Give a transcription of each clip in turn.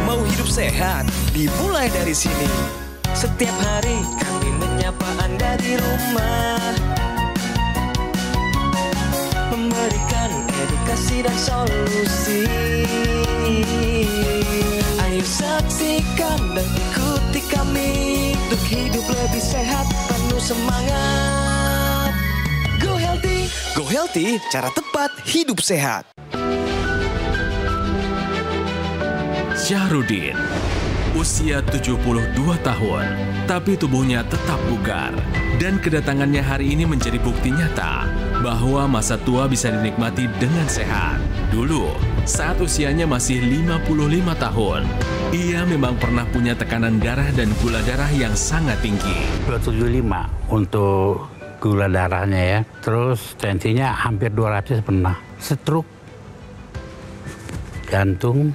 Mau hidup sehat, dimulai dari sini. Setiap hari kami menyapa Anda di rumah, memberikan edukasi dan solusi. Ayo saksikan dan ikuti kami untuk hidup lebih sehat, penuh semangat. Go Healthy, Go Healthy, cara tepat hidup sehat. Syahrudin, usia 72 tahun, tapi tubuhnya tetap bugar. Dan kedatangannya hari ini menjadi bukti nyata bahwa masa tua bisa dinikmati dengan sehat. Dulu, saat usianya masih 55 tahun, ia memang pernah punya tekanan darah dan gula darah yang sangat tinggi. 275 untuk gula darahnya ya. Terus tensinya hampir 200 pernah. Stroke, jantung,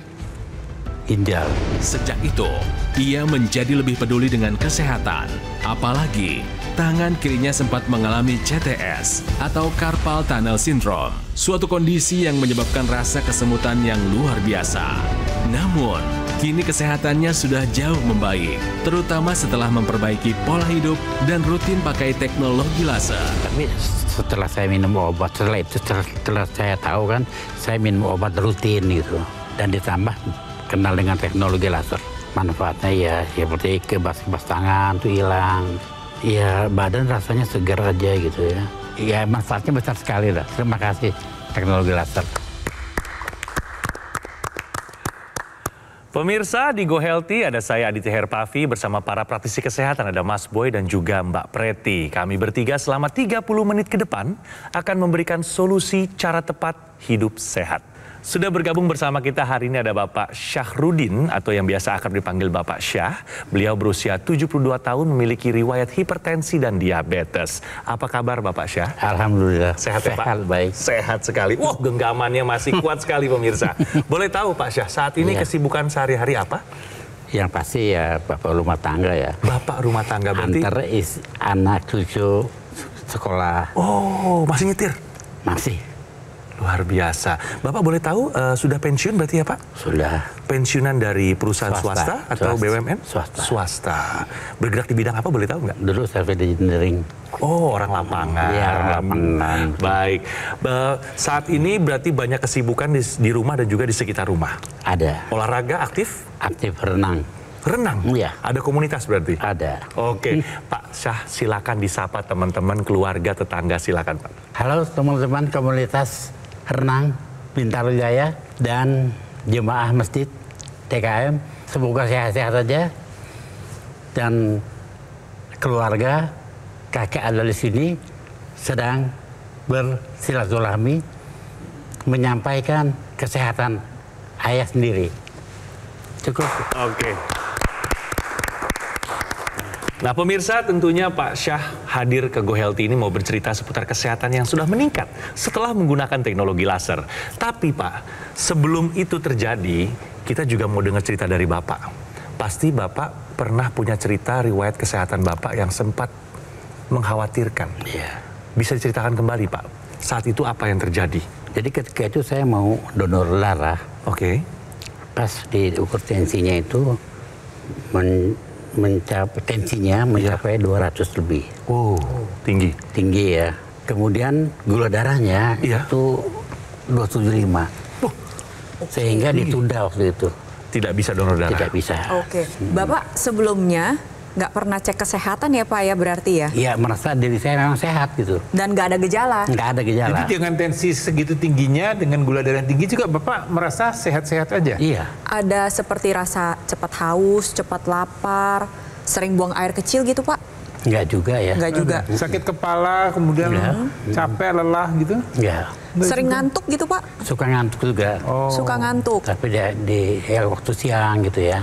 ginjal. Sejak itu, ia menjadi lebih peduli dengan kesehatan. Apalagi, tangan kirinya sempat mengalami CTS atau Carpal Tunnel Syndrome, suatu kondisi yang menyebabkan rasa kesemutan yang luar biasa. Namun, kini kesehatannya sudah jauh membaik, terutama setelah memperbaiki pola hidup dan rutin pakai teknologi laser. Tapi setelah saya minum obat, setelah saya tahu kan, saya minum obat rutin gitu. Dan ditambah kenal dengan teknologi laser. Manfaatnya ya seperti kebas-kebas tangan tuh hilang. Ya badan rasanya segar aja gitu ya. Ya manfaatnya besar sekali lah. Terima kasih teknologi laser. Pemirsa di Go Healthy, ada saya Aditya Herpavi bersama para praktisi kesehatan, ada Mas Boy dan juga Mbak Preti. Kami bertiga selama 30 menit ke depan akan memberikan solusi cara tepat hidup sehat. Sudah bergabung bersama kita hari ini ada Bapak Syahrudin atau yang biasa akrab dipanggil Bapak Syah. Beliau berusia 72 tahun, memiliki riwayat hipertensi dan diabetes. Apa kabar Bapak Syah? Alhamdulillah. Sehat ya Pak? Sehat, baik. Sehat sekali. Wah, genggamannya masih kuat sekali pemirsa. Boleh tahu Pak Syah, saat ini kesibukan sehari-hari apa? Yang pasti ya bapak rumah tangga ya. Bapak rumah tangga berarti? Antar anak cucu sekolah. Oh, masih nyetir? Masih. Luar biasa. Bapak boleh tahu sudah pensiun berarti ya Pak? Sudah. Pensiunan dari perusahaan swasta atau BUMN? Swasta. Swasta. Bergerak di bidang apa boleh tahu nggak? Dulu civil engineering. Oh, orang lapangan. Iya, orang lapangan. Baik. Saat ini berarti banyak kesibukan di rumah dan juga di sekitar rumah. Ada. Olahraga aktif? Aktif renang. Renang? Iya. Ada komunitas berarti? Ada. Oke. Pak Syah, silakan disapa teman-teman, keluarga, tetangga, silakan Pak. Halo teman-teman komunitas renang Bintaro Jaya dan jemaah masjid TKM, semoga sehat-sehat saja dan keluarga kakek ada di sini sedang bersilaturahmi menyampaikan kesehatan ayah sendiri. Cukup. Oke. Nah pemirsa, tentunya Pak Syah hadir ke Go Healthy ini mau bercerita seputar kesehatan yang sudah meningkat setelah menggunakan teknologi laser. Tapi Pak, sebelum itu terjadi, kita juga mau dengar cerita dari Bapak. Pasti Bapak pernah punya cerita riwayat kesehatan Bapak yang sempat mengkhawatirkan. Iya. Bisa diceritakan kembali Pak, saat itu apa yang terjadi? Jadi ketika itu saya mau donor darah. Oke. Pas diukur tensinya itu tensinya mencapai 200 lebih. Oh, tinggi. Tinggi ya. Kemudian gula darahnya itu 275. Sehingga ditunda waktu itu. Tidak bisa donor darah? Tidak bisa. Oke. Bapak sebelumnya nggak pernah cek kesehatan ya Pak ya berarti ya? Iya, merasa diri saya memang sehat gitu. Dan nggak ada gejala? Nggak ada gejala. Jadi dengan tensi segitu tingginya, dengan gula darah tinggi juga Bapak merasa sehat-sehat aja? Iya. Ada seperti rasa cepat haus, cepat lapar, sering buang air kecil gitu Pak? Nggak juga ya. Nggak juga. Sakit kepala, kemudian capek, lelah gitu? Nggak. Sering ngantuk gitu Pak? Suka ngantuk juga. Suka ngantuk. Tapi di waktu siang gitu ya.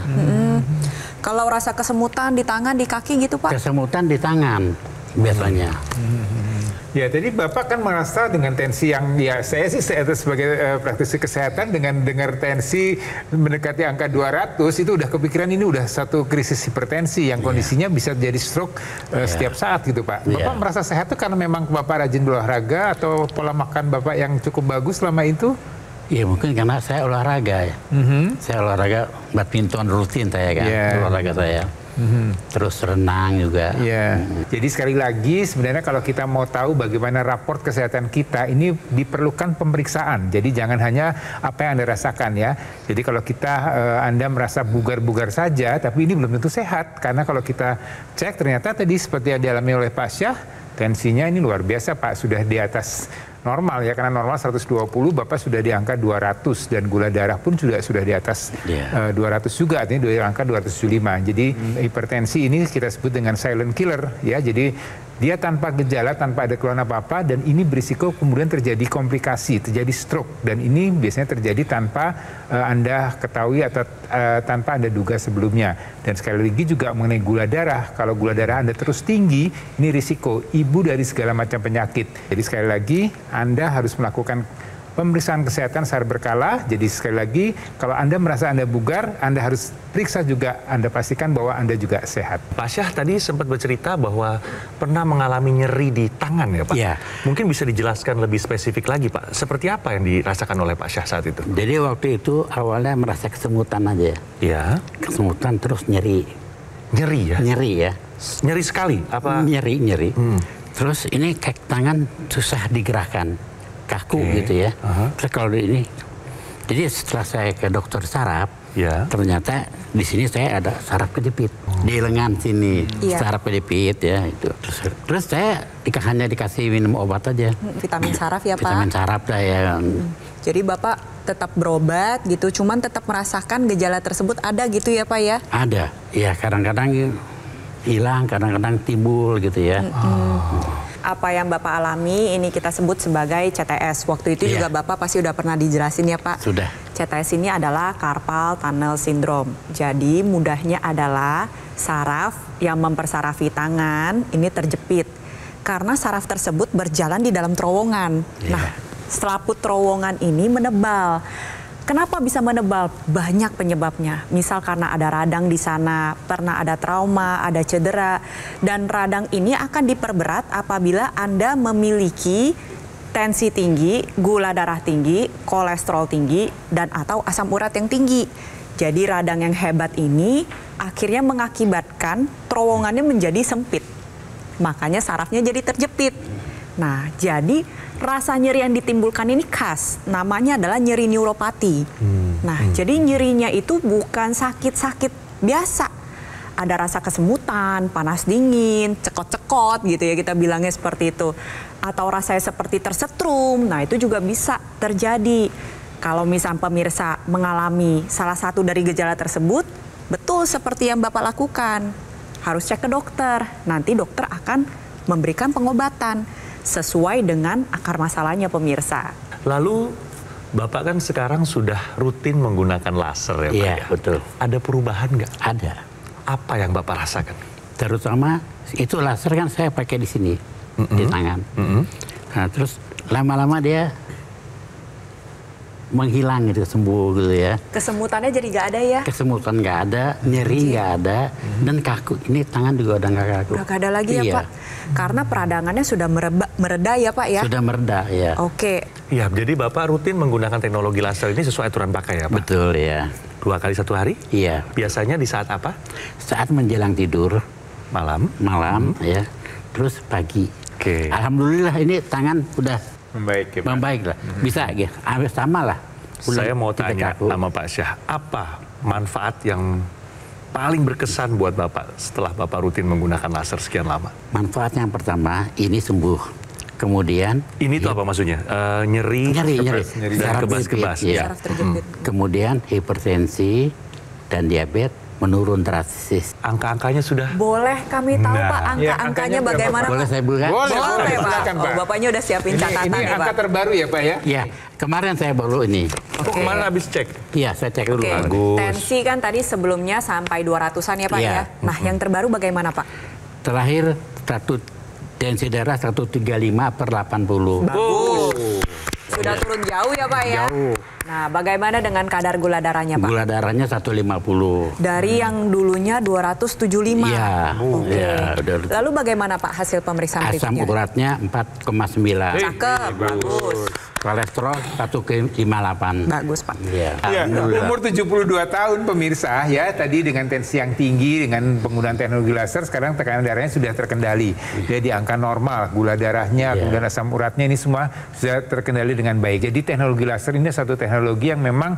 Kalau rasa kesemutan di tangan, di kaki gitu Pak? Kesemutan di tangan biasanya. Ya, jadi Bapak kan merasa dengan tensi yang, ya saya sih sebagai praktisi kesehatan dengan dengar tensi mendekati angka 200 itu udah kepikiran ini udah satu krisis hipertensi yang kondisinya bisa jadi stroke setiap saat gitu Pak. Bapak merasa sehat itu karena memang Bapak rajin berolahraga atau pola makan Bapak yang cukup bagus selama itu? Ya mungkin karena saya olahraga ya. Saya olahraga badminton rutin saya kan, olahraga saya. Terus renang juga. Jadi sekali lagi sebenarnya kalau kita mau tahu bagaimana raport kesehatan kita, ini diperlukan pemeriksaan. Jadi jangan hanya apa yang Anda rasakan ya. Jadi kalau Anda merasa bugar-bugar saja, tapi ini belum tentu sehat. Karena kalau kita cek ternyata tadi seperti yang dialami oleh Pak Syah, tensinya ini luar biasa Pak, sudah di atas normal ya, karena normal 120, Bapak sudah di angka 200 dan gula darah pun sudah di atas 200 juga, artinya di angka 275. Jadi hipertensi ini kita sebut dengan silent killer ya. Jadi dia tanpa gejala, tanpa ada keluhan apa-apa, dan ini berisiko kemudian terjadi komplikasi, terjadi stroke, dan ini biasanya terjadi tanpa Anda ketahui atau tanpa Anda duga sebelumnya. Dan sekali lagi juga mengenai gula darah, kalau gula darah Anda terus tinggi, ini risiko ibu dari segala macam penyakit. Jadi sekali lagi Anda harus melakukan pemeriksaan kesehatan secara berkala. Jadi sekali lagi, kalau Anda merasa Anda bugar, Anda harus periksa juga, Anda pastikan bahwa Anda juga sehat. Pak Syah tadi sempat bercerita bahwa pernah mengalami nyeri di tangan ya Pak? Iya. Mungkin bisa dijelaskan lebih spesifik lagi Pak, seperti apa yang dirasakan oleh Pak Syah saat itu? Jadi waktu itu awalnya merasa kesemutan aja. Iya. Kesemutan terus nyeri. Nyeri ya? Nyeri ya. Nyeri sekali? Apa? Nyeri. Terus ini kaki tangan susah digerakkan. Kaku gitu ya. Terus kalau ini, jadi setelah saya ke dokter saraf, ternyata di sini saya ada saraf kejepit di lengan sini, saraf kejepit ya itu. Terus saya hanya dikasih minum obat aja. Vitamin saraf ya Pak? Vitamin saraf lah ya. Jadi Bapak tetap berobat gitu, cuman tetap merasakan gejala tersebut ada gitu ya Pak ya? Ada, ya kadang-kadang hilang, kadang-kadang timbul gitu ya. Apa yang Bapak alami ini kita sebut sebagai CTS. Waktu itu juga Bapak pasti udah pernah dijelasin ya Pak? Sudah. CTS ini adalah carpal tunnel syndrome. Jadi mudahnya adalah saraf yang mempersarafi tangan ini terjepit. Karena saraf tersebut berjalan di dalam terowongan. Nah, selaput terowongan ini menebal. Kenapa bisa menebal? Banyak penyebabnya. Misal karena ada radang di sana, pernah ada trauma, ada cedera. Dan radang ini akan diperberat apabila Anda memiliki tensi tinggi, gula darah tinggi, kolesterol tinggi, dan atau asam urat yang tinggi. Jadi radang yang hebat ini akhirnya mengakibatkan terowongannya menjadi sempit. Makanya sarafnya jadi terjepit. Nah, jadi rasa nyeri yang ditimbulkan ini khas, namanya adalah nyeri neuropati. Nah, jadi nyerinya itu bukan sakit-sakit biasa. Ada rasa kesemutan, panas dingin, cekot-cekot gitu ya, kita bilangnya seperti itu. Atau rasanya seperti tersetrum, nah itu juga bisa terjadi. Kalau misal pemirsa mengalami salah satu dari gejala tersebut, betul seperti yang Bapak lakukan. Harus cek ke dokter, nanti dokter akan memberikan pengobatan sesuai dengan akar masalahnya pemirsa. Lalu Bapak kan sekarang sudah rutin menggunakan laser ya Pak? Iya, betul. Ada perubahan nggak? Ada. Apa yang Bapak rasakan? Terutama itu laser kan saya pakai di sini, di tangan. Nah, terus lama-lama dia menghilang gitu, sembuh gitu ya. Kesemutannya jadi nggak ada ya? Kesemutan nggak ada, nyeri nggak ada, dan kaku. Ini tangan juga udah nggak kaku. Udah nggak ada lagi ya Pak? Karena peradangannya sudah mereda ya Pak ya? Sudah mereda ya. Oke. Ya, jadi Bapak rutin menggunakan teknologi laser ini sesuai aturan pakai ya Pak? Betul ya. 2 kali 1 hari? Iya. Biasanya di saat apa? Saat menjelang tidur. Malam? Malam ya. Terus pagi. Oke. Alhamdulillah ini tangan udah Membaik ya Pak? membaik lah. Bisa ya. Sama lah. Saya mau tanya sama Pak Syah, apa manfaat yang paling berkesan buat Bapak setelah Bapak rutin menggunakan laser sekian lama? Manfaat yang pertama, ini sembuh. Kemudian ini tuh apa maksudnya? Nyeri nyeri. dan kebas-kebas. Ya. Saraf terjepit. Kemudian hipertensi dan diabetes menurun drastis. Angka-angkanya sudah? Boleh kami tahu Pak angka-angkanya bagaimana Boleh Pak? saya buka? Boleh Pak. Silakan, Pak. Oh, Bapaknya udah siapin catatan Ini ya angka Pak. terbaru ya Pak ya? Ya, kemarin saya baru ini. Oh, kemarin habis cek? Iya, saya cek dulu. Oke, Bagus. tensi kan tadi sebelumnya sampai 200-an ya Pak Iya. ya. Nah, yang terbaru bagaimana Pak? Terakhir tensi darah 135/80. Bagus. Sudah turun jauh ya Pak ya? Jauh. Nah, bagaimana dengan kadar gula darahnya Pak? Gula darahnya 150. Dari yang dulunya 275. Iya. Oke. Ya, udah. Lalu bagaimana Pak hasil pemeriksaan Asam berikutnya? uratnya 4,9. Cakep, bagus. kolesterol 1,58. Bagus, Pak. Iya. Ya, umur 72 tahun pemirsa ya, tadi dengan tensi yang tinggi, dengan penggunaan teknologi laser, sekarang tekanan darahnya sudah terkendali. Dia di angka normal, gula darahnya, kemudian asam uratnya ini semua sudah terkendali dengan baik. Jadi teknologi laser ini satu teknologi yang memang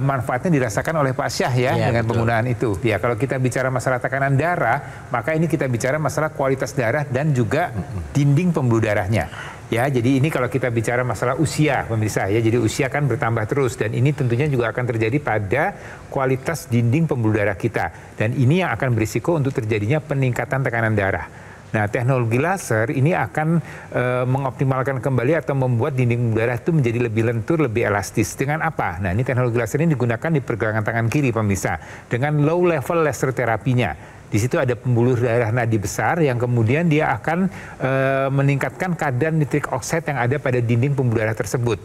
manfaatnya dirasakan oleh Pak Syah ya, dengan penggunaan itu. Ya, kalau kita bicara masalah tekanan darah, maka ini kita bicara masalah kualitas darah dan juga dinding pembuluh darahnya. Ya, jadi ini kalau kita bicara masalah usia, pemirsa ya, jadi usia kan bertambah terus dan ini tentunya juga akan terjadi pada kualitas dinding pembuluh darah kita dan ini yang akan berisiko untuk terjadinya peningkatan tekanan darah. Nah, teknologi laser ini akan mengoptimalkan kembali atau membuat dinding pembuluh darah itu menjadi lebih lentur, lebih elastis. Dengan apa? Nah, ini teknologi laser ini digunakan di pergelangan tangan kiri, pemirsa, dengan low level laser terapinya. Di situ ada pembuluh darah nadi besar yang kemudian dia akan meningkatkan kadar nitrik oksid yang ada pada dinding pembuluh darah tersebut.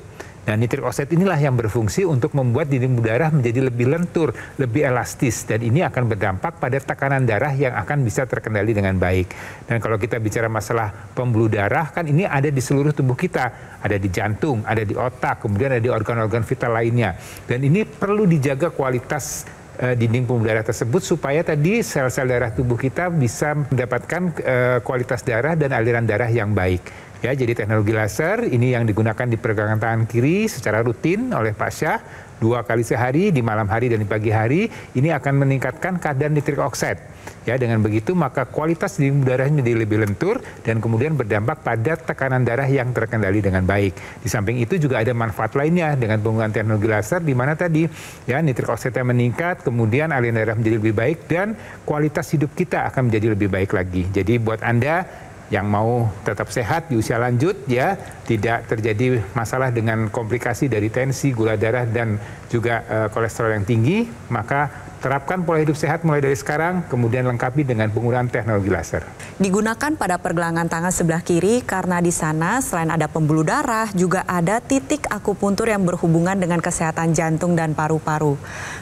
Nah, nitrik oksid inilah yang berfungsi untuk membuat dinding pembuluh darah menjadi lebih lentur, lebih elastis, dan ini akan berdampak pada tekanan darah yang akan bisa terkendali dengan baik. Dan kalau kita bicara masalah pembuluh darah, kan ini ada di seluruh tubuh kita, ada di jantung, ada di otak, kemudian ada di organ-organ vital lainnya. Dan ini perlu dijaga kualitas dinding pembuluh darah tersebut supaya tadi sel-sel darah tubuh kita bisa mendapatkan kualitas darah dan aliran darah yang baik. Ya, jadi teknologi laser ini yang digunakan di pergelangan tangan kiri secara rutin oleh Pak Syah 2 kali sehari, di malam hari dan di pagi hari. Ini akan meningkatkan kadar nitrik oksid. Ya, dengan begitu maka kualitas dinding darahnya menjadi lebih lentur dan kemudian berdampak pada tekanan darah yang terkendali dengan baik. Di samping itu juga ada manfaat lainnya dengan penggunaan teknologi laser di mana tadi ya nitrik oksidnya meningkat, kemudian aliran darah menjadi lebih baik dan kualitas hidup kita akan menjadi lebih baik lagi. Jadi buat Anda yang mau tetap sehat di usia lanjut ya, tidak terjadi masalah dengan komplikasi dari tensi, gula darah dan juga kolesterol yang tinggi, maka terapkan pola hidup sehat mulai dari sekarang, kemudian lengkapi dengan penggunaan teknologi laser. Digunakan pada pergelangan tangan sebelah kiri karena di sana selain ada pembuluh darah, juga ada titik akupuntur yang berhubungan dengan kesehatan jantung dan paru-paru.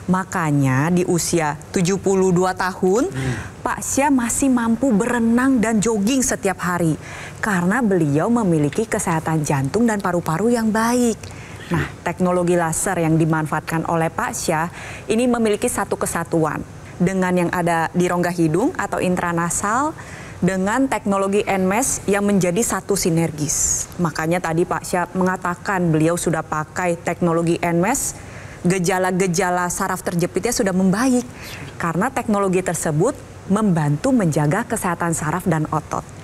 Makanya di usia 72 tahun, Pak Syah masih mampu berenang dan jogging setiap hari karena beliau memiliki kesehatan jantung dan paru-paru yang baik. Nah, teknologi laser yang dimanfaatkan oleh Pak Syah ini memiliki satu kesatuan dengan yang ada di rongga hidung atau intranasal dengan teknologi NMES yang menjadi satu sinergis. Makanya tadi Pak Syah mengatakan beliau sudah pakai teknologi NMES, gejala-gejala saraf terjepitnya sudah membaik karena teknologi tersebut membantu menjaga kesehatan saraf dan otot.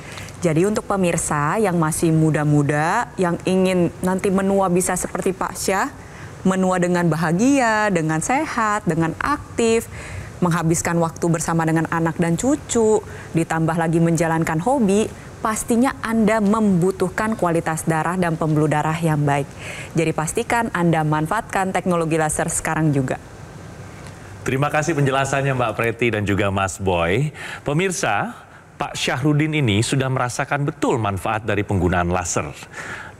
Jadi untuk pemirsa yang masih muda-muda, yang ingin nanti menua bisa seperti Pak Syah, menua dengan bahagia, dengan sehat, dengan aktif, menghabiskan waktu bersama dengan anak dan cucu, ditambah lagi menjalankan hobi, pastinya Anda membutuhkan kualitas darah dan pembuluh darah yang baik. Jadi pastikan Anda manfaatkan teknologi laser sekarang juga. Terima kasih penjelasannya Mbak Preti dan juga Mas Boy. Pemirsa, Pak Syahrudin ini sudah merasakan betul manfaat dari penggunaan laser.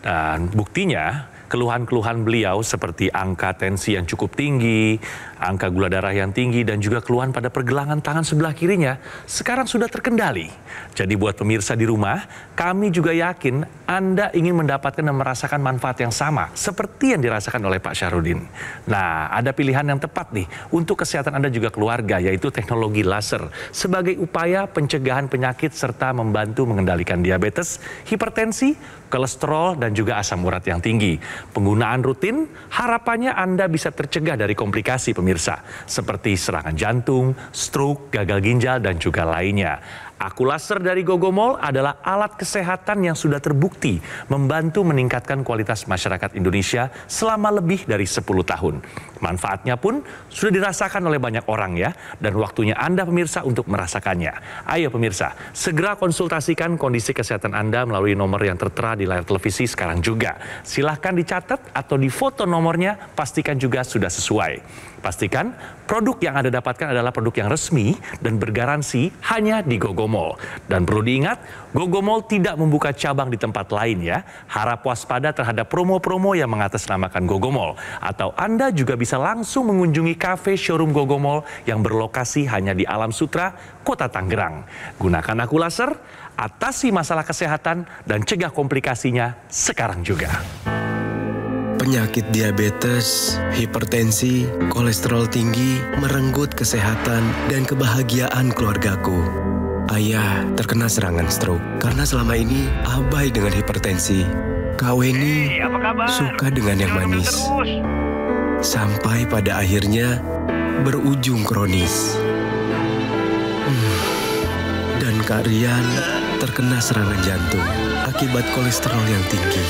Dan buktinya, keluhan-keluhan beliau seperti angka tensi yang cukup tinggi, angka gula darah yang tinggi, dan juga keluhan pada pergelangan tangan sebelah kirinya sekarang sudah terkendali. Jadi buat pemirsa di rumah, kami juga yakin Anda ingin mendapatkan dan merasakan manfaat yang sama seperti yang dirasakan oleh Pak Syahrudin. Nah, ada pilihan yang tepat nih untuk kesehatan Anda juga keluarga, yaitu teknologi laser sebagai upaya pencegahan penyakit serta membantu mengendalikan diabetes, hipertensi, kolesterol, dan juga asam urat yang tinggi. Penggunaan rutin, harapannya Anda bisa tercegah dari komplikasi pemirsa, seperti serangan jantung, stroke, gagal ginjal, dan juga lainnya. Aku Laser dari Gogomol adalah alat kesehatan yang sudah terbukti membantu meningkatkan kualitas masyarakat Indonesia selama lebih dari 10 tahun. Manfaatnya pun sudah dirasakan oleh banyak orang ya, dan waktunya Anda pemirsa untuk merasakannya. Ayo pemirsa, segera konsultasikan kondisi kesehatan Anda melalui nomor yang tertera di layar televisi sekarang juga. Silahkan dicatat atau difoto nomornya, pastikan juga sudah sesuai. Pastikan produk yang Anda dapatkan adalah produk yang resmi dan bergaransi hanya di Gogomol. Dan perlu diingat, Gogomol tidak membuka cabang di tempat lain ya. Harap waspada terhadap promo-promo yang mengatasnamakan Gogomol. Atau Anda juga bisa langsung mengunjungi kafe showroom Gogomol yang berlokasi hanya di Alam Sutra, Kota Tangerang. Gunakan Aku Laser, atasi masalah kesehatan dan cegah komplikasinya sekarang juga. Penyakit diabetes, hipertensi, kolesterol tinggi merenggut kesehatan dan kebahagiaan keluargaku. Ayah terkena serangan stroke karena selama ini abai dengan hipertensi. Kak Weni suka dengan yang manis. Sampai pada akhirnya berujung kronis. Dan Kak Rian terkena serangan jantung akibat kolesterol yang tinggi.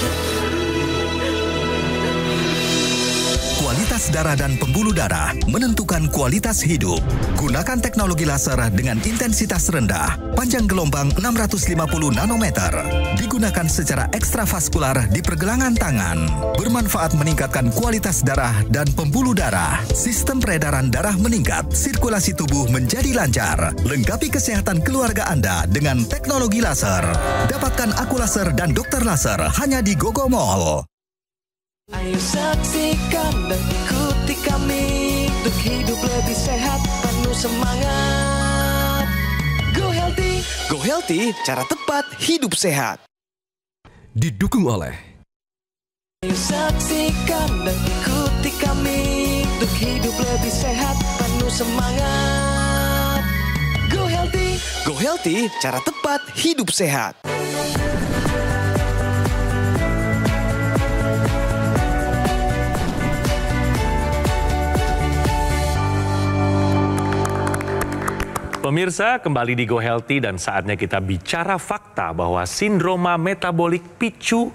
Kualitas darah dan pembuluh darah menentukan kualitas hidup. Gunakan teknologi laser dengan intensitas rendah, panjang gelombang 650 nanometer. Digunakan secara ekstravaskular di pergelangan tangan. Bermanfaat meningkatkan kualitas darah dan pembuluh darah. Sistem peredaran darah meningkat, sirkulasi tubuh menjadi lancar. Lengkapi kesehatan keluarga Anda dengan teknologi laser. Dapatkan aku laser dan dokter laser hanya di Gogo Mall. Ayo saksikan dan ikuti kami untuk hidup lebih sehat, penuh semangat. Go Healthy, cara tepat hidup sehat. Didukung oleh Ayo saksikan dan ikuti kami untuk hidup lebih sehat, penuh semangat. Go Healthy, cara tepat hidup sehat. Pemirsa, kembali di Go Healthy dan saatnya kita bicara fakta bahwa sindroma metabolik picu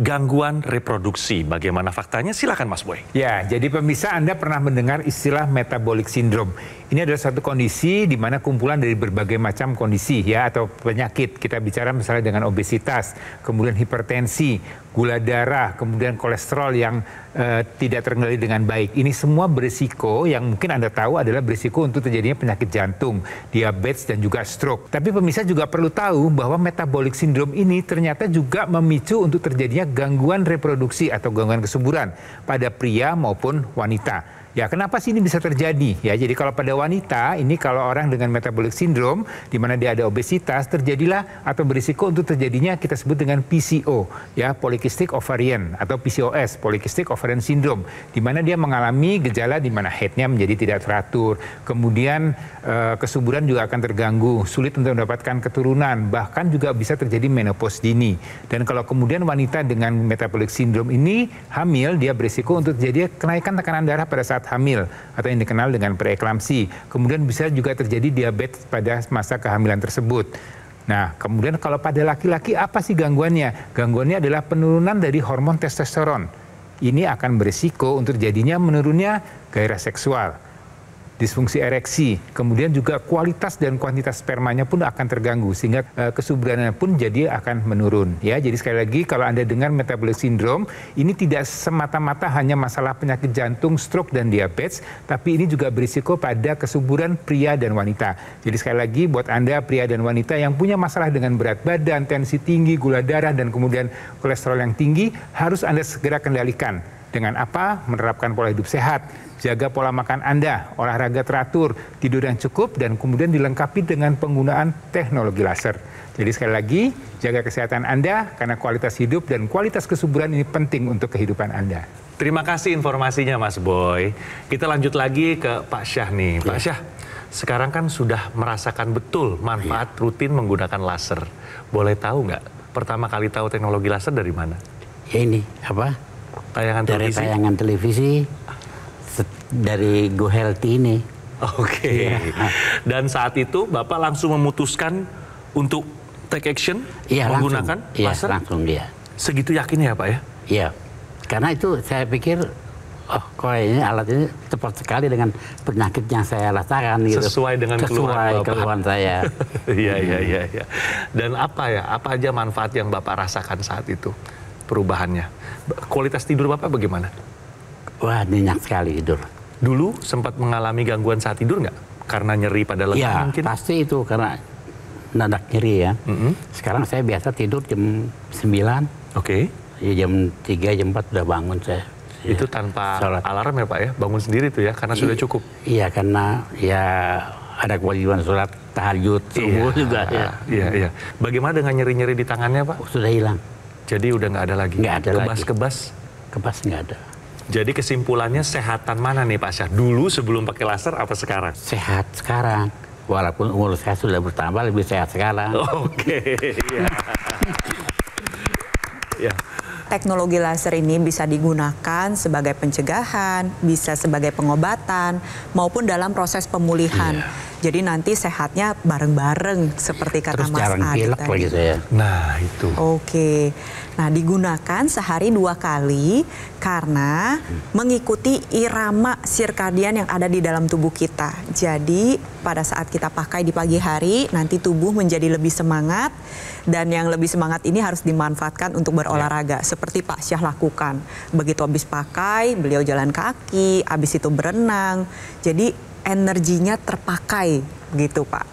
gangguan reproduksi. Bagaimana faktanya? Silakan Mas Boy. Ya, jadi pemirsa, Anda pernah mendengar istilah metabolic syndrome. Ini adalah satu kondisi di mana kumpulan dari berbagai macam kondisi ya atau penyakit. Kita bicara misalnya dengan obesitas, kemudian hipertensi, gula darah, kemudian kolesterol yang tidak terkendali dengan baik. Ini semua berisiko yang mungkin Anda tahu adalah berisiko untuk terjadinya penyakit jantung, diabetes dan juga stroke. Tapi pemirsa juga perlu tahu bahwa metabolic syndrome ini ternyata juga memicu untuk terjadinya gangguan reproduksi atau gangguan kesuburan pada pria maupun wanita. Ya, kenapa sih ini bisa terjadi? Ya, jadi kalau pada wanita, ini kalau orang dengan metabolic syndrome, di mana dia ada obesitas, terjadilah atau berisiko untuk terjadinya kita sebut dengan PCO, ya, polycystic ovarian atau PCOS, polycystic ovarian syndrome, di mana dia mengalami gejala di mana headnya menjadi tidak teratur, kemudian kesuburan juga akan terganggu, sulit untuk mendapatkan keturunan, bahkan juga bisa terjadi menopause dini. Dan kalau kemudian wanita dengan metabolic syndrome ini hamil, dia berisiko untuk terjadi kenaikan tekanan darah pada saat hamil atau yang dikenal dengan preeklamsi. Kemudian bisa juga terjadi diabetes pada masa kehamilan tersebut. Nah, kemudian kalau pada laki-laki apa sih gangguannya? Gangguannya adalah penurunan dari hormon testosteron. Ini akan berisiko untuk terjadinya menurunnya gairah seksual, disfungsi ereksi, kemudian juga kualitas dan kuantitas spermanya pun akan terganggu sehingga kesuburannya pun jadi akan menurun. Ya, jadi sekali lagi kalau Anda dengar metabolic syndrome ini tidak semata-mata hanya masalah penyakit jantung, stroke dan diabetes, tapi ini juga berisiko pada kesuburan pria dan wanita. Jadi sekali lagi buat Anda pria dan wanita yang punya masalah dengan berat badan, tensi tinggi, gula darah dan kemudian kolesterol yang tinggi harus Anda segera kendalikan. Dengan apa? Menerapkan pola hidup sehat, jaga pola makan Anda, olahraga teratur, tidur yang cukup, dan kemudian dilengkapi dengan penggunaan teknologi laser. Jadi sekali lagi, jaga kesehatan Anda karena kualitas hidup dan kualitas kesuburan ini penting untuk kehidupan Anda. Terima kasih informasinya Mas Boy. Kita lanjut lagi ke Pak Syah nih. Pak Syah, sekarang kan sudah merasakan betul manfaat rutin menggunakan laser. Boleh tahu nggak pertama kali tahu teknologi laser dari mana? Ya ini, apa? Tayangan Dari televisi? tayangan televisi, dari Go Healthy ini. Oke. Dan saat itu Bapak langsung memutuskan untuk take action menggunakan laser? Iya, langsung dia. Segitu yakinnya ya Pak ya? Iya, karena itu saya pikir, oh kok ini alat ini tepat sekali dengan penyakit yang saya rasakan gitu. Sesuai dengan keluhan saya. Iya. Dan apa aja manfaat yang Bapak rasakan saat itu? Perubahannya. Kualitas tidur Bapak bagaimana? Wah, nyenyak sekali tidur. Dulu sempat mengalami gangguan saat tidur nggak? Karena nyeri pada lengan ya, mungkin? pasti itu karena nadak nyeri ya. Sekarang saya biasa tidur jam 9. Oke. Ya, jam 3, jam 4 udah bangun saya. Itu tanpa alarm ya Pak ya? Bangun sendiri tuh ya? Karena sudah cukup? Iya, karena ya ada kewajiban sholat tahajud subuh juga ya. Iya. Bagaimana dengan nyeri-nyeri di tangannya Pak? Sudah hilang. Jadi udah nggak ada lagi? Nggak ada lagi. Kebas-kebas? kebas nggak ada. Jadi kesimpulannya sehatan mana nih Pak Syah? Dulu sebelum pakai laser apa sekarang? Sehat sekarang. Walaupun umur saya sudah bertambah, lebih sehat sekarang. Oke, ya. Ya. Teknologi laser ini bisa digunakan sebagai pencegahan, bisa sebagai pengobatan, maupun dalam proses pemulihan. Jadi nanti sehatnya bareng-bareng seperti kata Terus Mas jarang Adi pilek tadi. lagi saya. Nah itu. Oke, nah digunakan sehari 2 kali karena mengikuti irama sirkadian yang ada di dalam tubuh kita. Jadi pada saat kita pakai di pagi hari, nanti tubuh menjadi lebih semangat, dan yang lebih semangat ini harus dimanfaatkan untuk berolahraga, seperti Pak Syah lakukan. Begitu habis pakai, beliau jalan kaki, habis itu berenang, jadi energinya terpakai gitu Pak.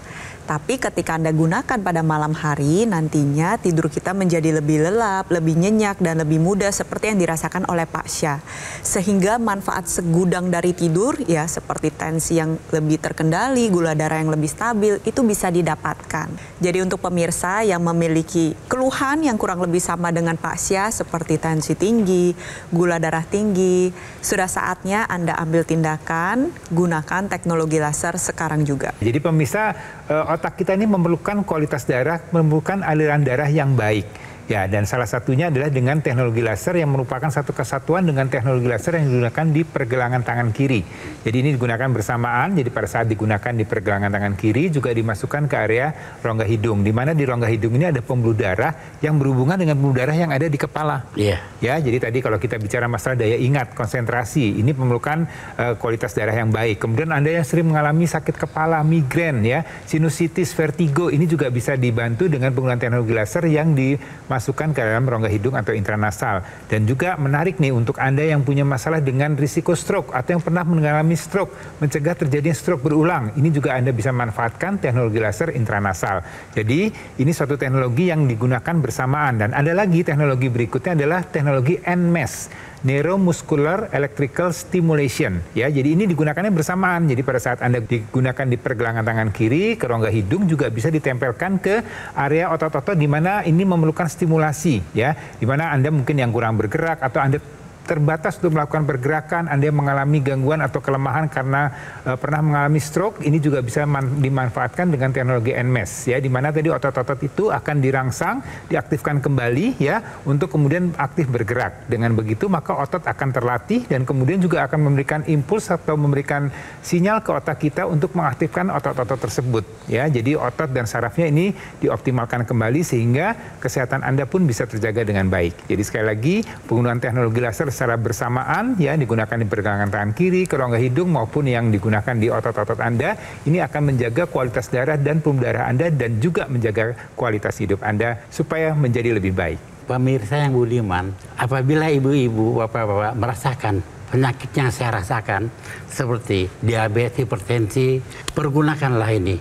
Tapi ketika Anda gunakan pada malam hari, nantinya tidur kita menjadi lebih lelap, lebih nyenyak, dan lebih mudah seperti yang dirasakan oleh Pak Syah. Sehingga manfaat segudang dari tidur, ya seperti tensi yang lebih terkendali, gula darah yang lebih stabil, itu bisa didapatkan. Jadi untuk pemirsa yang memiliki keluhan yang kurang lebih sama dengan Pak Syah, seperti tensi tinggi, gula darah tinggi, sudah saatnya Anda ambil tindakan, gunakan teknologi laser sekarang juga. Jadi pemirsa, otak kita ini memerlukan kualitas darah, memerlukan aliran darah yang baik. Ya, dan salah satunya adalah dengan teknologi laser yang merupakan satu kesatuan dengan teknologi laser yang digunakan di pergelangan tangan kiri. Jadi ini digunakan bersamaan, jadi pada saat digunakan di pergelangan tangan kiri juga dimasukkan ke area rongga hidung. Di mana di rongga hidung ini ada pembuluh darah yang berhubungan dengan pembuluh darah yang ada di kepala. Iya. Ya, jadi tadi kalau kita bicara masalah daya ingat, konsentrasi, ini memerlukan kualitas darah yang baik. Kemudian Anda yang sering mengalami sakit kepala, migrain, ya, sinusitis, vertigo, ini juga bisa dibantu dengan penggunaan teknologi laser yang dimasukkan ke dalam rongga hidung atau intranasal. Dan juga menarik nih untuk Anda yang punya masalah dengan risiko stroke atau yang pernah mengalami stroke, mencegah terjadinya stroke berulang. Ini juga Anda bisa manfaatkan teknologi laser intranasal. Jadi ini suatu teknologi yang digunakan bersamaan. Dan ada lagi teknologi berikutnya adalah teknologi NMES. Neuromuscular Electrical Stimulation, ya. Jadi ini digunakannya bersamaan. Jadi pada saat Anda digunakan di pergelangan tangan kiri, ke rongga hidung juga bisa ditempelkan ke area otot-otot di mana ini memerlukan stimulasi, ya. Di mana Anda mungkin yang kurang bergerak atau Anda terbatas untuk melakukan pergerakan, Anda mengalami gangguan atau kelemahan karena pernah mengalami stroke, ini juga bisa dimanfaatkan dengan teknologi NMES, ya, di mana tadi otot-otot itu akan dirangsang, diaktifkan kembali, ya, untuk kemudian aktif bergerak. Dengan begitu maka otot akan terlatih dan kemudian juga akan memberikan impuls atau memberikan sinyal ke otak kita untuk mengaktifkan otot-otot tersebut, ya. Jadi otot dan sarafnya ini dioptimalkan kembali sehingga kesehatan Anda pun bisa terjaga dengan baik. Jadi sekali lagi penggunaan teknologi laser secara bersamaan, ya, digunakan di pergelangan tangan kiri, ke rongga hidung maupun yang digunakan di otot-otot Anda, ini akan menjaga kualitas darah dan pembuluh darah Anda dan juga menjaga kualitas hidup Anda supaya menjadi lebih baik. Pemirsa yang budiman, apabila ibu-ibu, bapak-bapak merasakan penyakit yang saya rasakan seperti diabetes, hipertensi, pergunakanlah ini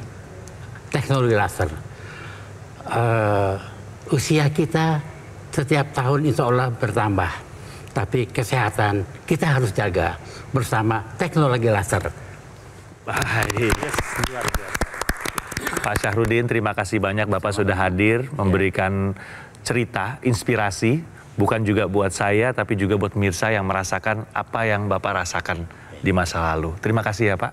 teknologi laser. Usia kita setiap tahun insya Allah bertambah. Tapi kesehatan kita harus jaga bersama teknologi laser. Baik. Luar biasa. Pak Syahrudin, terima kasih banyak Bapak sudah hadir memberikan cerita, inspirasi, bukan juga buat saya tapi juga buat pemirsa yang merasakan apa yang Bapak rasakan di masa lalu. Terima kasih ya Pak.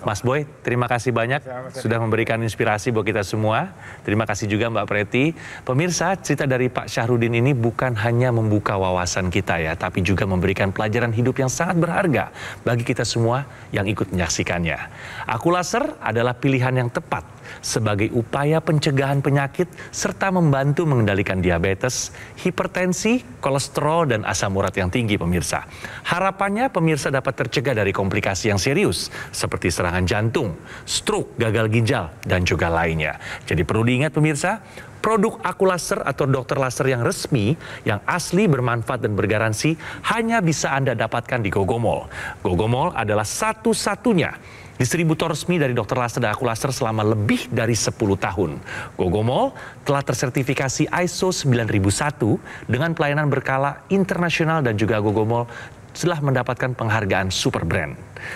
Mas Boy, terima kasih banyak sudah memberikan inspirasi buat kita semua. Terima kasih juga Mbak Preti. Pemirsa, cerita dari Pak Syahrudin ini bukan hanya membuka wawasan kita ya, tapi juga memberikan pelajaran hidup yang sangat berharga bagi kita semua yang ikut menyaksikannya. Akulaser adalah pilihan yang tepat sebagai upaya pencegahan penyakit serta membantu mengendalikan diabetes, hipertensi, kolesterol, dan asam urat yang tinggi pemirsa. Harapannya pemirsa dapat tercegah dari komplikasi yang serius seperti serangan jantung, stroke, gagal ginjal, dan juga lainnya. Jadi perlu diingat pemirsa, produk Akulaser atau dokter laser yang resmi, yang asli, bermanfaat, dan bergaransi hanya bisa Anda dapatkan di Gogomall. Gogomall adalah satu-satunya distributor resmi dari dokter laser dan Akulaser selama lebih dari 10 tahun. Gogomall telah tersertifikasi ISO 9001 dengan pelayanan berkala internasional dan juga Gogomall telah mendapatkan penghargaan Super Brand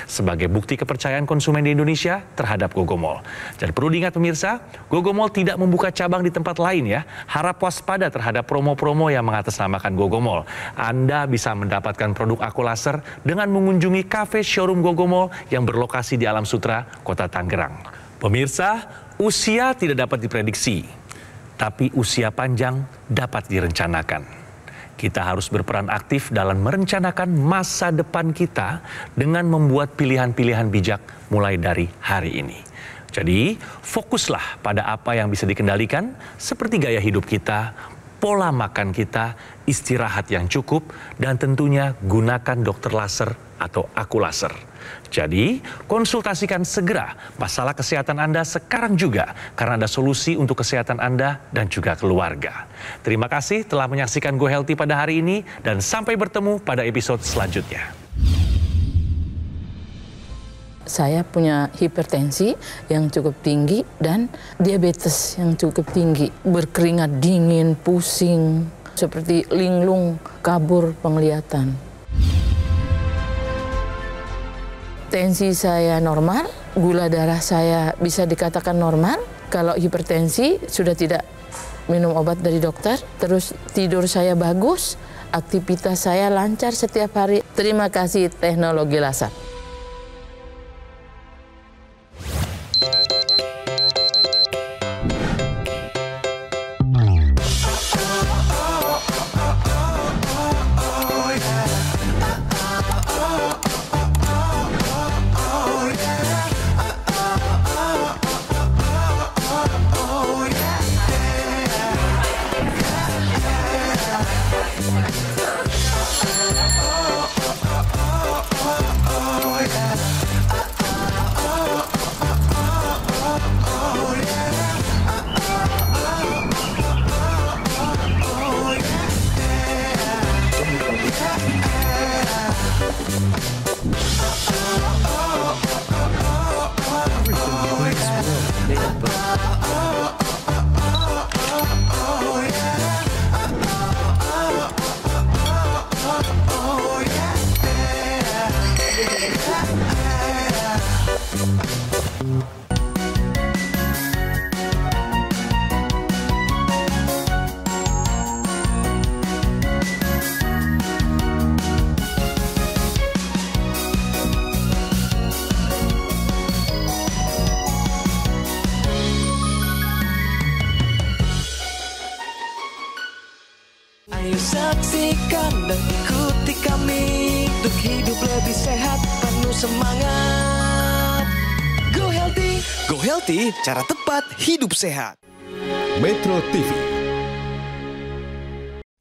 sebagai bukti kepercayaan konsumen di Indonesia terhadap Gogomol. Jadi perlu diingat pemirsa, Gogomol tidak membuka cabang di tempat lain ya. Harap waspada terhadap promo-promo yang mengatasnamakan Gogomol. Anda bisa mendapatkan produk Aqualaser dengan mengunjungi kafe showroom Gogomol yang berlokasi di Alam Sutra, Kota Tangerang. Pemirsa, usia tidak dapat diprediksi, tapi usia panjang dapat direncanakan. Kita harus berperan aktif dalam merencanakan masa depan kita dengan membuat pilihan-pilihan bijak mulai dari hari ini. Jadi, fokuslah pada apa yang bisa dikendalikan seperti gaya hidup kita, pola makan kita, istirahat yang cukup, dan tentunya gunakan dokter laser atau Aqualaser. Jadi, konsultasikan segera masalah kesehatan Anda sekarang juga, karena ada solusi untuk kesehatan Anda dan juga keluarga. Terima kasih telah menyaksikan Go Healthy pada hari ini, dan sampai bertemu pada episode selanjutnya. Saya punya hipertensi yang cukup tinggi dan diabetes yang cukup tinggi. Berkeringat dingin, pusing, seperti linglung, kabur penglihatan. Tensi saya normal, gula darah saya bisa dikatakan normal. Kalau hipertensi sudah tidak minum obat dari dokter, terus tidur saya bagus, aktivitas saya lancar setiap hari. Terima kasih teknologi laser. Ayo saksikan dan ikuti kami untuk hidup lebih sehat, penuh semangat. Go Healthy, cara tepat hidup sehat. Metro TV.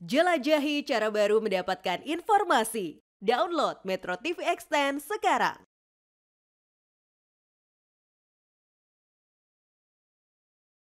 Jelajahi cara baru mendapatkan informasi. Download Metro TV Extend sekarang.